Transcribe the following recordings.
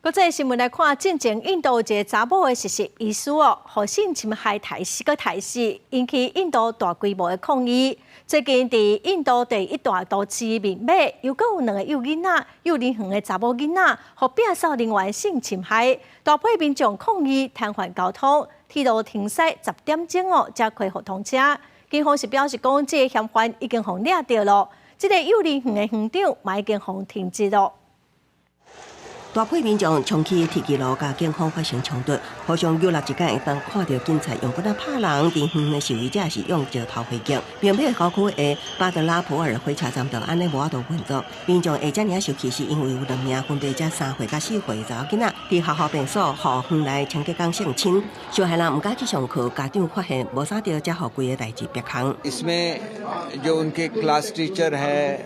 国际新闻来看，进前印度一个查某的实习医师互性侵害抬死个抬死，引起印度大规模的抗议。最近伫印度第一大都市面尾，又搁有2个幼囡仔、幼龄园的查某囡仔，互避扫人员性侵害，大批民众抗议瘫痪交通，铁路停驶10点钟才开互通车。警方是表示讲，这个嫌犯已经互抓到了，这个幼龄园的园长嘛已经互停职了。 大批民众冲去铁骑路，甲警方发生冲突，互相约了一间，当看到警察用棍仔拍人，伫远的受疑者是用石头回击。缅北高区的巴德拉普尔火车站就安尼无法度运作，民众会遮尔生气，是因为有2名分别才3岁甲4岁查某囡仔伫学校便所互园内清洁工性侵，受害人唔敢去上课，家长发现无啥着，才互规个代志别空。 इसमें जो उनके क्लास टीचर है,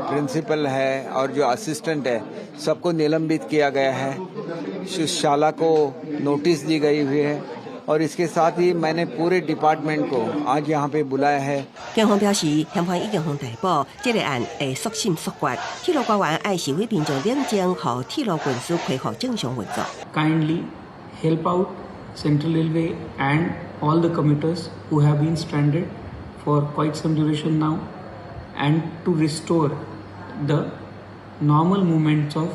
प्रिंसिपल है और जो असिस्टेंट है, सबको निलंबित किया गया है। शाला को नोटिस दी गई हुई है और इसके साथ ही मैंने पूरे डिपार्टमेंट को आज यहाँ पे बुलाया है। 警方表示，嫌犯已经被逮捕，这个案会速审速决。铁路官员爱示威民众冷静，互铁路运输恢复正常运作。Kindly help out Central Railway and all the commuters who have been stranded for quite some duration now, and to restore the normal movements of.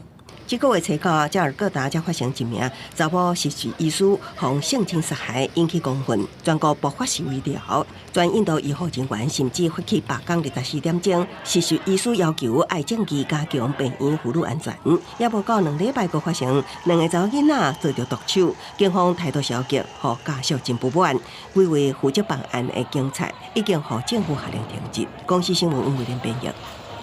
这个月初到，加尔各答才发生一名查某实习医师被性侵杀害，引起公愤，全国爆发示威潮。全印度医护人员甚至发起罢工24点钟。实习医师要求爱证据加强病院护理安全，也无到2礼拜个发生2个查某囡仔遭到毒手，警方态度消极，互家属真不满。几位负责办案的警察已经互政府下令停职。公司新闻吴伟廉编译。